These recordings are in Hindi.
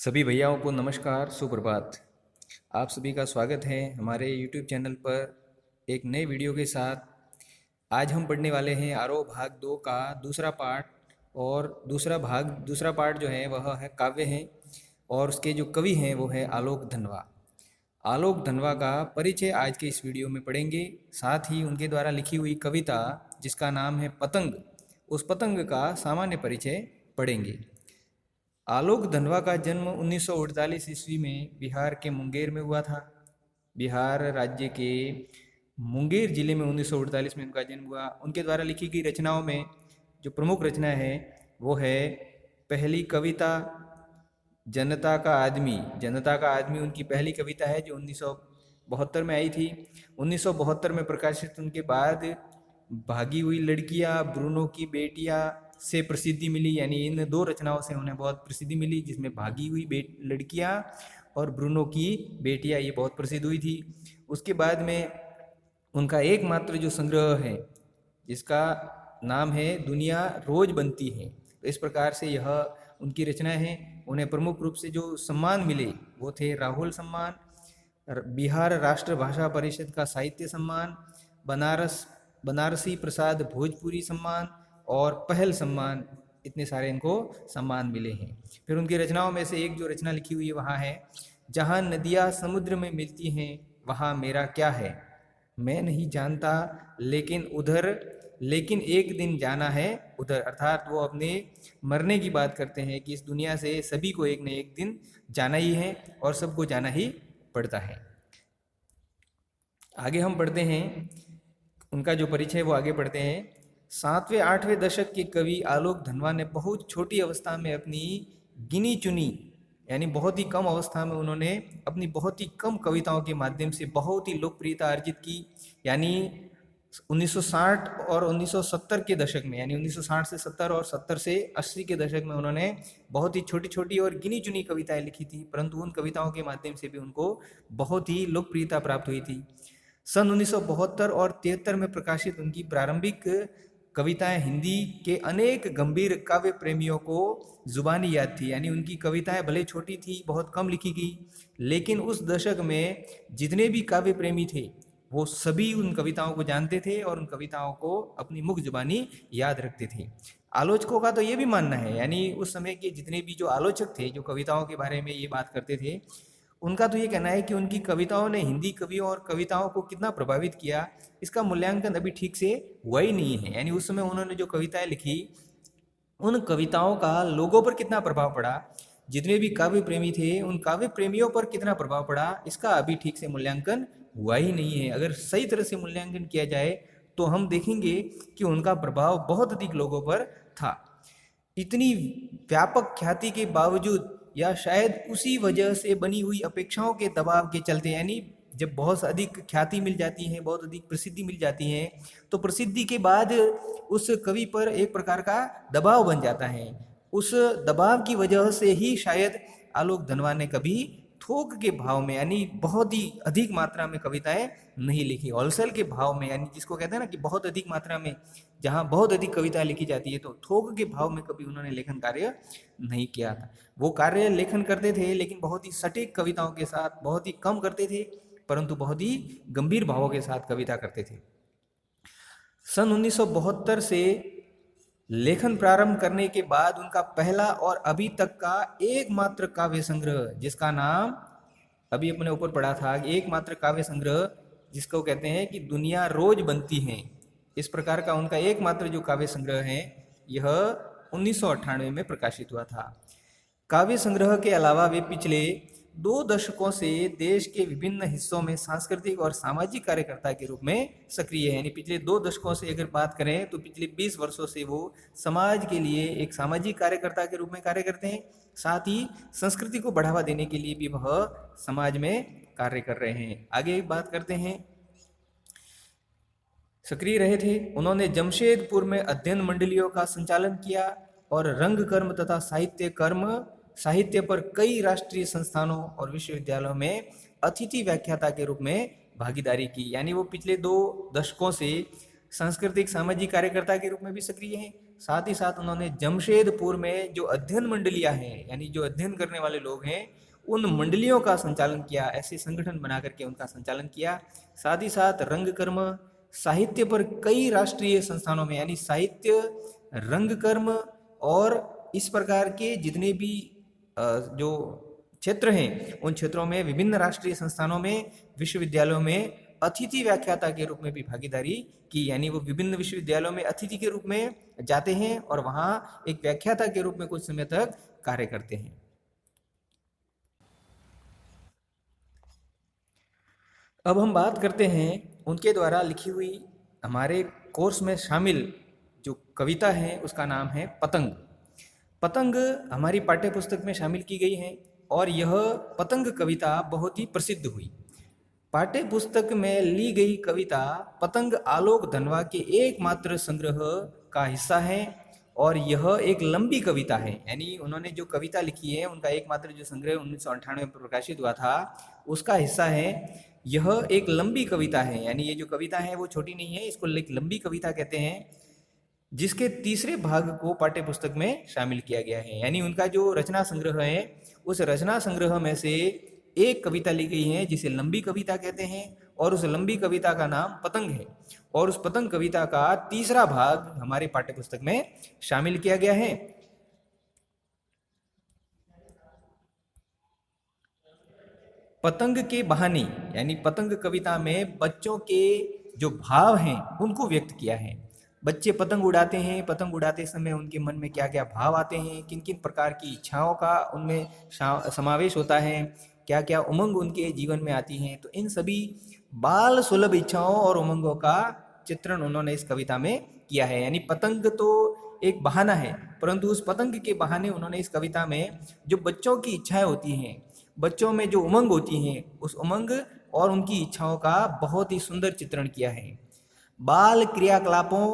सभी भैयाओं को नमस्कार, सुप्रभात। आप सभी का स्वागत है हमारे YouTube चैनल पर एक नए वीडियो के साथ। आज हम पढ़ने वाले हैं आरोह भाग 2 का दूसरा पार्ट। और दूसरा पार्ट जो है वह है काव्य है, और उसके जो कवि हैं वो है आलोक धनवा। आलोक धनवा का परिचय आज के इस वीडियो में पढ़ेंगे। साथ ही उनके द्वारा लिखी हुई कविता जिसका नाम है पतंग, उस पतंग का सामान्य परिचय पढ़ेंगे। आलोक धनवा का जन्म 1948 ईस्वी में बिहार के मुंगेर में हुआ था। बिहार राज्य के मुंगेर जिले में 1948 में उनका जन्म हुआ। उनके द्वारा लिखी गई रचनाओं में जो प्रमुख रचना है वो है पहली कविता जनता का आदमी। जनता का आदमी उनकी पहली कविता है जो 1972 में आई थी। 1972 में प्रकाशित उनके बाद भागी हुई लड़कियां, ब्रूनो की बेटियां से प्रसिद्धि मिली। यानी इन दो रचनाओं से उन्हें बहुत प्रसिद्धि मिली, जिसमें भागी हुई लड़कियां और ब्रूनो की बेटियां ये बहुत प्रसिद्ध हुई थी। उसके बाद में उनका एकमात्र जो संग्रह है जिसका नाम है दुनिया रोज बनती है। तो इस प्रकार से यह उनकी रचना है। उन्हें प्रमुख रूप से जो सम्मान मिले वो थे राहुल सम्मान, बिहार राष्ट्र भाषा परिषद का साहित्य सम्मान, बनारसी प्रसाद भोजपुरी सम्मान और पहल सम्मान। इतने सारे इनको सम्मान मिले हैं। फिर उनकी रचनाओं में से एक जो रचना लिखी हुई है वहाँ है, जहाँ नदियाँ समुद्र में मिलती हैं वहाँ मेरा क्या है, मैं नहीं जानता लेकिन एक दिन जाना है उधर। अर्थात वो अपने मरने की बात करते हैं कि इस दुनिया से सभी को एक न एक दिन जाना ही है और सबको जाना ही पड़ता है। आगे हम पढ़ते हैं उनका जो परिचय वो आगे पढ़ते हैं। 7वें-8वें दशक के कवि आलोक धनवा ने बहुत छोटी अवस्था में अपनी गिनी चुनी यानी बहुत ही कम अवस्था में उन्होंने अपनी बहुत ही कम कविताओं के माध्यम से बहुत ही लोकप्रियता अर्जित की। यानी 1960 और 1970 के दशक में, यानी 1960 से 70 और 70 से 80 के दशक में उन्होंने बहुत ही छोटी छोटी और गिनी चुनी कविताएं लिखी थी, परंतु उन कविताओं के माध्यम से भी उनको बहुत ही लोकप्रियता प्राप्त हुई थी। सन 1972 और 73 में प्रकाशित उनकी प्रारंभिक कविताएं हिंदी के अनेक गंभीर काव्य प्रेमियों को जुबानी याद थी। यानी उनकी कविताएं भले छोटी थी, बहुत कम लिखी गई, लेकिन उस दशक में जितने भी काव्य प्रेमी थे वो सभी उन कविताओं को जानते थे और उन कविताओं को अपनी मुख जुबानी याद रखते थे। आलोचकों का तो ये भी मानना है, यानी उस समय के जितने भी जो आलोचक थे जो कविताओं के बारे में ये बात करते थे, उनका तो ये कहना है कि उनकी कविताओं ने हिंदी कवियों और कविताओं को कितना प्रभावित किया, इसका मूल्यांकन अभी ठीक से हुआ ही नहीं है। यानी उस समय उन्होंने जो कविताएं लिखी, उन कविताओं का लोगों पर कितना प्रभाव पड़ा, जितने भी काव्य प्रेमी थे उन काव्य प्रेमियों पर कितना प्रभाव पड़ा, इसका अभी ठीक से मूल्यांकन हुआ ही नहीं है। अगर सही तरह से मूल्यांकन किया जाए तो हम देखेंगे कि उनका प्रभाव बहुत अधिक लोगों पर था। इतनी व्यापक ख्याति के बावजूद या शायद उसी वजह से बनी हुई अपेक्षाओं के दबाव के चलते, यानी जब बहुत अधिक ख्याति मिल जाती है, बहुत अधिक प्रसिद्धि मिल जाती है, तो प्रसिद्धि के बाद उस कवि पर एक प्रकार का दबाव बन जाता है। उस दबाव की वजह से ही शायद आलोक धनवा ने कभी थोक के भाव में, यानी बहुत ही अधिक मात्रा में कविताएं नहीं लिखी। होलसेल के भाव में, यानी जिसको कहते हैं ना कि बहुत अधिक मात्रा में, जहाँ बहुत अधिक कविता लिखी जाती है, तो थोक के भाव में कभी उन्होंने लेखन कार्य नहीं किया था। वो कार्य लेखन करते थे लेकिन बहुत ही सटीक कविताओं के साथ, बहुत ही कम करते थे, परंतु बहुत ही गंभीर भावों के साथ कविता करते थे। सन 1972 से लेखन प्रारंभ करने के बाद उनका पहला और अभी तक का एकमात्र काव्य संग्रह, जिसका नाम अभी अपने ऊपर पढ़ा था, एकमात्र काव्य संग्रह जिसको कहते हैं कि दुनिया रोज बनती है, इस प्रकार का उनका एकमात्र जो काव्य संग्रह है यह 1998 में प्रकाशित हुआ था। काव्य संग्रह के अलावा वे पिछले 2 दशकों से देश के विभिन्न हिस्सों में सांस्कृतिक और सामाजिक कार्यकर्ता के रूप में सक्रिय है। यानी पिछले 2 दशकों से अगर बात करें तो पिछले 20 वर्षों से वो समाज के लिए एक सामाजिक कार्यकर्ता के रूप में कार्य करते हैं। साथ ही संस्कृति को बढ़ावा देने के लिए भी वह समाज में कार्य कर रहे हैं। आगे बात करते हैं, सक्रिय रहे थे। उन्होंने जमशेदपुर में अध्ययन मंडलियों का संचालन किया और रंग कर्म तथा साहित्य पर कई राष्ट्रीय संस्थानों और विश्वविद्यालयों में अतिथि व्याख्याता के रूप में भागीदारी की। यानी वो पिछले 2 दशकों से सांस्कृतिक सामाजिक कार्यकर्ता के रूप में भी सक्रिय हैं, साथ ही साथ उन्होंने जमशेदपुर में जो अध्ययन मंडलियां हैं, यानी जो अध्ययन करने वाले लोग हैं, उन मंडलियों का संचालन किया, ऐसे संगठन बना करके उनका संचालन किया। साथ ही साथ रंगकर्म साहित्य पर कई राष्ट्रीय संस्थानों में, यानी साहित्य, रंगकर्म और इस प्रकार के जितने भी जो क्षेत्र हैं, उन क्षेत्रों में विभिन्न राष्ट्रीय संस्थानों में, विश्वविद्यालयों में अतिथि व्याख्याता के रूप में भी भागीदारी की। यानी वो विभिन्न विश्वविद्यालयों में अतिथि के रूप में जाते हैं और वहाँ एक व्याख्याता के रूप में कुछ समय तक कार्य करते हैं। अब हम बात करते हैं उनके द्वारा लिखी हुई हमारे कोर्स में शामिल जो कविता है, उसका नाम है पतंग। पतंग हमारी पाठ्य पुस्तक में शामिल की गई है और यह पतंग कविता बहुत ही प्रसिद्ध हुई। पाठ्य पुस्तक में ली गई कविता पतंग आलोक धनवा के एकमात्र संग्रह का हिस्सा है और यह एक लंबी कविता है। यानी उन्होंने जो कविता लिखी है उनका एकमात्र जो संग्रह 1998 में प्रकाशित हुआ था, उसका हिस्सा है। यह एक लंबी कविता है, यानी ये जो कविता है वो छोटी नहीं है, इसको एक लंबी कविता कहते हैं, जिसके तीसरे भाग को पाठ्य पुस्तक में शामिल किया गया है। यानी उनका जो रचना संग्रह है, उस रचना संग्रह में से एक कविता ली गई है जिसे लंबी कविता कहते हैं और उस लंबी कविता का नाम पतंग है और उस पतंग कविता का तीसरा भाग हमारे पाठ्य पुस्तक में शामिल किया गया है। पतंग के बहाने, यानी पतंग कविता में बच्चों के जो भाव हैं उनको व्यक्त किया है। बच्चे पतंग उड़ाते हैं, पतंग उड़ाते समय उनके मन में क्या क्या भाव आते हैं, किन किन प्रकार की इच्छाओं का उनमें समावेश होता है, क्या क्या उमंग उनके जीवन में आती हैं। तो इन सभी बाल सुलभ इच्छाओं और उमंगों का चित्रण उन्होंने इस कविता में किया है। यानी पतंग तो एक बहाना है, परंतु उस पतंग के बहाने उन्होंने इस कविता में जो बच्चों की इच्छाएं होती हैं, बच्चों में जो उमंग होती हैं, उस उमंग और उनकी इच्छाओं का बहुत ही सुंदर चित्रण किया है। बाल क्रियाकलापों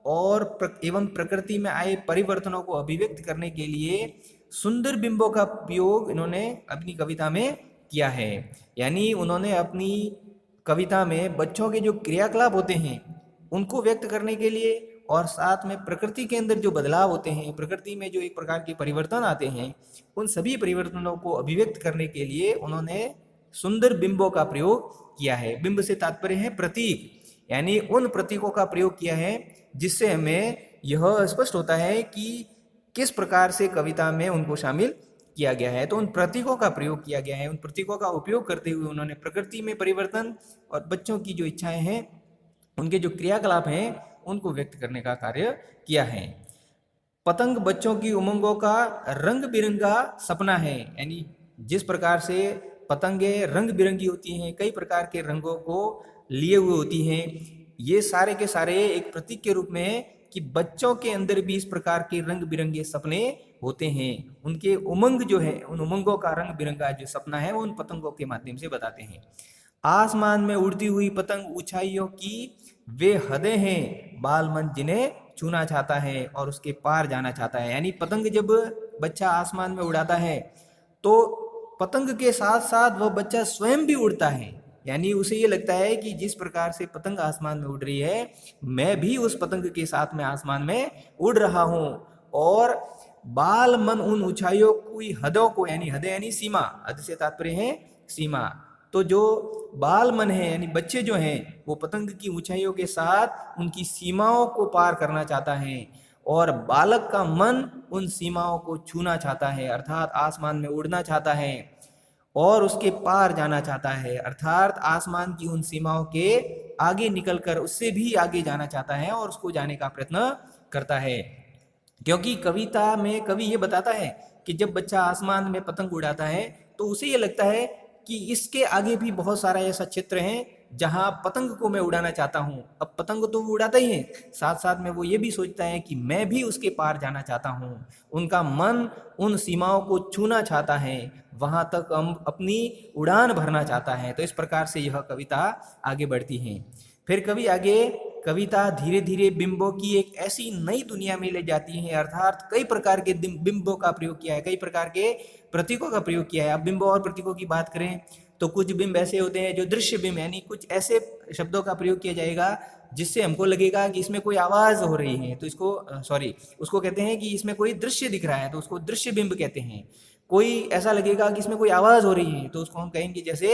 और एवं प्रकृति में आए परिवर्तनों को अभिव्यक्त करने के लिए सुंदर बिंबों का प्रयोग इन्होंने अपनी कविता में किया है। यानी उन्होंने अपनी कविता में बच्चों के जो क्रियाकलाप होते हैं उनको व्यक्त करने के लिए और साथ में प्रकृति के अंदर जो बदलाव होते हैं, प्रकृति में जो एक प्रकार के परिवर्तन आते हैं, उन सभी परिवर्तनों को अभिव्यक्त करने के लिए उन्होंने सुंदर बिंबों का प्रयोग किया है। बिंब से तात्पर्य है प्रतीक, यानी उन प्रतीकों का प्रयोग किया है जिससे हमें यह स्पष्ट होता है कि किस प्रकार से कविता में उनको शामिल किया गया है। तो उन प्रतीकों का प्रयोग किया गया है, उन प्रतीकों का उपयोग करते हुए उन्होंने प्रकृति में परिवर्तन और बच्चों की जो इच्छाएं हैं, उनके जो क्रियाकलाप हैं, उनको व्यक्त करने का कार्य किया है। पतंग बच्चों की उमंगों का रंग बिरंगा सपना है। यानी जिस प्रकार से पतंगे रंग बिरंगी होती हैं, कई प्रकार के रंगों को लिए हुए होती हैं, ये सारे के सारे एक प्रतीक के रूप में कि बच्चों के अंदर भी इस प्रकार के रंग बिरंगे सपने होते हैं। उनके उमंग जो है, उन उमंगों का रंग बिरंगा जो सपना है वो उन पतंगों के माध्यम से बताते हैं। आसमान में उड़ती हुई पतंग ऊंचाइयों की वे हदें हैं, बाल मन जिन्हें छूना चाहता है और उसके पार जाना चाहता है। यानी पतंग जब बच्चा आसमान में उड़ाता है तो पतंग के साथ साथ वह बच्चा स्वयं भी उड़ता है। यानी उसे ये लगता है कि जिस प्रकार से पतंग आसमान में उड़ रही है, मैं भी उस पतंग के साथ में आसमान में उड़ रहा हूँ। और बाल मन उन ऊंचाइयों की हदों को, यानी हदें यानी सीमा, हद से तात्पर्य है सीमा, तो जो बाल मन है यानी बच्चे जो हैं वो पतंग की ऊंचाइयों के साथ उनकी सीमाओं को पार करना चाहता है और बालक का मन उन सीमाओं को छूना चाहता है, अर्थात आसमान में उड़ना चाहता है और उसके पार जाना चाहता है, अर्थात आसमान की उन सीमाओं के आगे निकलकर उससे भी आगे जाना चाहता है और उसको जाने का प्रयत्न करता है। क्योंकि कविता में कवि ये बताता है कि जब बच्चा आसमान में पतंग उड़ाता है तो उसे ये लगता है कि इसके आगे भी बहुत सारा ऐसा क्षेत्र है जहां पतंग को मैं उड़ाना चाहता हूं। अब पतंग तो वो उड़ाता ही है, साथ साथ में वो ये भी सोचता है कि मैं भी उसके पार जाना चाहता हूं। उनका मन उन सीमाओं को छूना चाहता है, वहां तक हम अपनी उड़ान भरना चाहता है। तो इस प्रकार से यह कविता आगे बढ़ती है। फिर कवि आगे कविता धीरे धीरे बिंबों की एक ऐसी नई दुनिया में ले जाती है, अर्थात कई प्रकार के बिंबों का प्रयोग किया है, कई प्रकार के प्रतीकों का प्रयोग किया है। अब बिंबों और प्रतीकों की बात करें तो कुछ बिंब ऐसे होते हैं जो दृश्य बिंब, यानी कुछ ऐसे शब्दों का प्रयोग किया जाएगा जिससे हमको लगेगा कि इसमें कोई आवाज हो रही है, तो इसको सॉरी उसको कहते हैं कि इसमें कोई दृश्य दिख रहा है, तो उसको दृश्य बिंब कहते हैं। कोई ऐसा लगेगा कि इसमें कोई आवाज हो रही है, तो उसको हम कहेंगे जैसे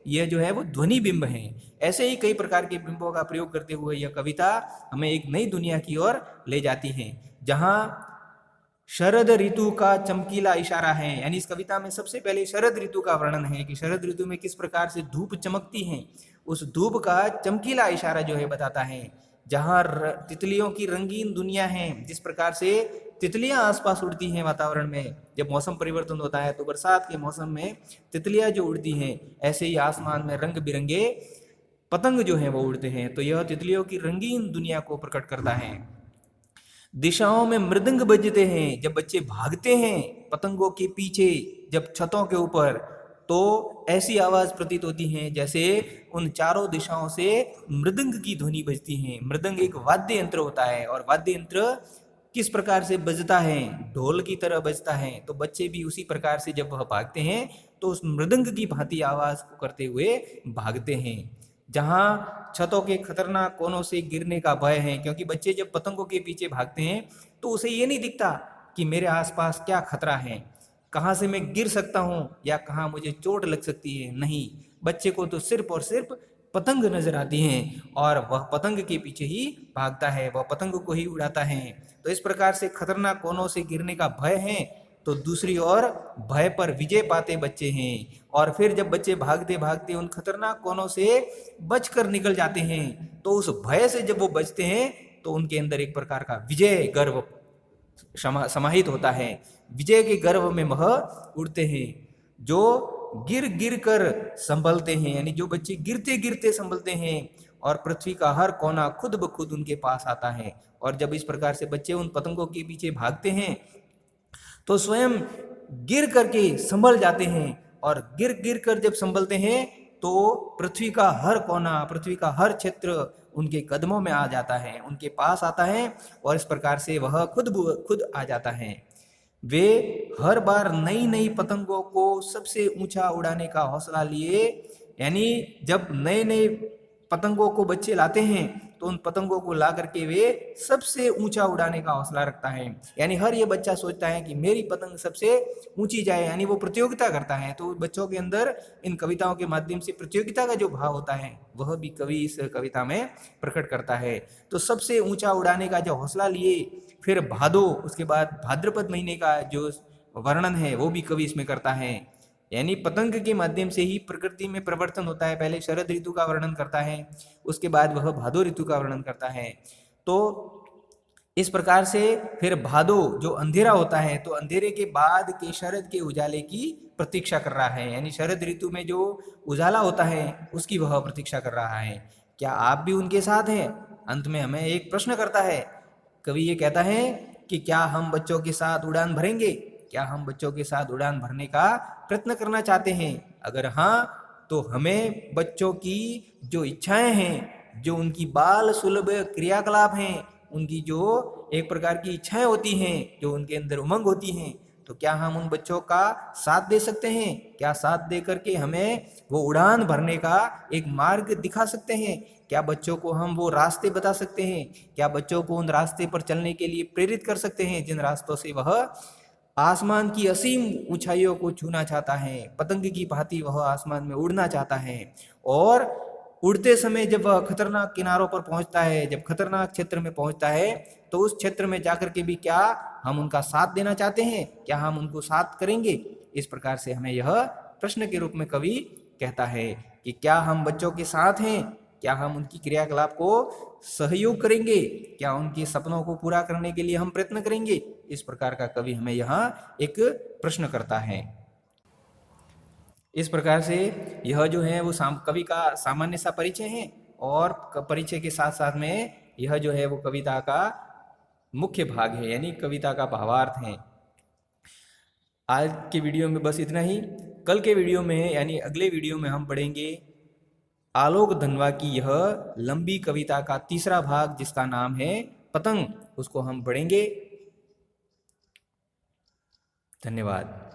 यह जो है वो ध्वनि बिंब है। ऐसे ही कई प्रकार के बिंबों का प्रयोग करते हुए यह कविता हमें एक नई दुनिया की ओर ले जाती है, जहां शरद ऋतु का चमकीला इशारा है। यानी इस कविता में सबसे पहले शरद ऋतु का वर्णन है कि शरद ऋतु में किस प्रकार से धूप चमकती है, उस धूप का चमकीला इशारा जो है बताता है। जहां तितलियों की रंगीन दुनिया है, जिस प्रकार से तितलियां आसपास उड़ती हैं वातावरण में, जब मौसम परिवर्तन होता है तो बरसात के मौसम में तितलियां जो उड़ती हैं, ऐसे ही आसमान में रंग बिरंगे पतंग जो हैं वो उड़ते हैं। तो यह तितलियों की रंगीन दुनिया को प्रकट करता है। दिशाओं में मृदंग बजते हैं, जब बच्चे भागते हैं पतंगों के पीछे, जब छतों के ऊपर, तो ऐसी आवाज प्रतीत होती है जैसे उन चारों दिशाओं से मृदंग की ध्वनि बजती है। मृदंग एक वाद्य यंत्र होता है, और वाद्य यंत्र किस प्रकार से बजता है, ढोल की तरह बजता है। तो बच्चे भी उसी प्रकार से जब वह भागते हैं तो उस मृदंग की भांति आवाज को करते हुए भागते हैं। जहां छतों के खतरनाक कोनों से गिरने का भय है, क्योंकि बच्चे जब पतंगों के पीछे भागते हैं तो उसे ये नहीं दिखता कि मेरे आसपास क्या खतरा है, कहाँ से मैं गिर सकता हूँ या कहाँ मुझे चोट लग सकती है। नहीं, बच्चे को तो सिर्फ और सिर्फ पतंग नजर आती हैं और वह पतंग के पीछे ही भागता है, वह पतंग को ही उड़ाता है। तो इस प्रकार से खतरनाक कोनों से गिरने का भय है, तो दूसरी ओर भय पर विजय पाते बच्चे हैं। और फिर जब बच्चे भागते भागते उन खतरनाक कोनों से बचकर निकल जाते हैं, तो उस भय से जब वो बचते हैं तो उनके अंदर एक प्रकार का विजय गर्व समाहित होता है। विजय के गर्व में वह उड़ते हैं। जो गिर गिर कर संभलते हैं, यानी जो बच्चे गिरते गिरते संभलते हैं और पृथ्वी का हर कोना खुद ब खुद उनके पास आता है। और जब इस प्रकार से बच्चे उन पतंगों के पीछे भागते हैं तो स्वयं गिर करके संभल जाते हैं, और गिर गिर कर जब संभलते हैं तो पृथ्वी का हर कोना, पृथ्वी का हर क्षेत्र उनके कदमों में आ जाता है, उनके पास आता है, और इस प्रकार से वह खुद आ जाता है। वे हर बार नई नई पतंगों को सबसे ऊंचा उड़ाने का हौसला लिए, यानी जब नए नए पतंगों को बच्चे लाते हैं तो उन पतंगों को ला करके वे सबसे ऊंचा उड़ाने का हौसला रखता है। यानी हर ये बच्चा सोचता है कि मेरी पतंग सबसे ऊंची जाए, यानी वो प्रतियोगिता करता है। तो बच्चों के अंदर इन कविताओं के माध्यम से प्रतियोगिता का जो भाव होता है वह भी कवि इस कविता में प्रकट करता है। तो सबसे ऊंचा उड़ाने का जो हौसला लिए, फिर भादो, उसके बाद भाद्रपद महीने का जो वर्णन है वो भी कवि इसमें करता है। यानी पतंग के माध्यम से ही प्रकृति में परिवर्तन होता है। पहले शरद ऋतु का वर्णन करता है, उसके बाद वह भादो ऋतु का वर्णन करता है। तो इस प्रकार से फिर भादो जो अंधेरा होता है, तो अंधेरे के बाद के शरद के उजाले की प्रतीक्षा कर रहा है। यानी शरद ऋतु में जो उजाला होता है उसकी वह प्रतीक्षा कर रहा है। क्या आप भी उनके साथ हैं? अंत में हमें एक प्रश्न करता है कवि, ये कहता है कि क्या हम बच्चों के साथ उड़ान भरेंगे? क्या हम बच्चों के साथ उड़ान भरने का प्रयत्न करना चाहते हैं? अगर हाँ, तो हमें बच्चों की जो इच्छाएं हैं, जो उनकी बाल सुलभ क्रियाकलाप हैं, उनकी जो एक प्रकार की इच्छाएं होती हैं, जो उनके अंदर उमंग होती हैं, तो क्या हम उन बच्चों का साथ दे सकते हैं? क्या साथ दे करके हमें वो उड़ान भरने का एक मार्ग दिखा सकते हैं? क्या बच्चों को हम वो रास्ते बता सकते हैं? क्या बच्चों को उन रास्ते पर चलने के लिए प्रेरित कर सकते हैं जिन रास्तों से वह आसमान की असीम ऊंचाइयों को छूना चाहता है? पतंग की भांति वह आसमान में उड़ना चाहता है, और उड़ते समय जब वह खतरनाक किनारों पर पहुंचता है, जब खतरनाक क्षेत्र में पहुंचता है, तो उस क्षेत्र में जाकर के भी क्या हम उनका साथ देना चाहते हैं? क्या हम उनको साथ करेंगे? इस प्रकार से हमें यह प्रश्न के रूप में कवि कहता है कि क्या हम बच्चों के साथ हैं? क्या हम उनकी क्रियाकलाप को सहयोग करेंगे? क्या उनके सपनों को पूरा करने के लिए हम प्रयत्न करेंगे? इस प्रकार का कवि हमें यहाँ एक प्रश्न करता है। इस प्रकार से यह जो है वो कवि का सामान्य सा परिचय है, और परिचय के साथ साथ में यह जो है वो कविता का मुख्य भाग है, यानी कविता का भावार्थ है। आज के वीडियो में बस इतना ही। कल के वीडियो में यानी अगले वीडियो में हम पढ़ेंगे आलोक धनवा की यह लंबी कविता का तीसरा भाग, जिसका नाम है पतंग। उसको हम पढ़ेंगे। धन्यवाद।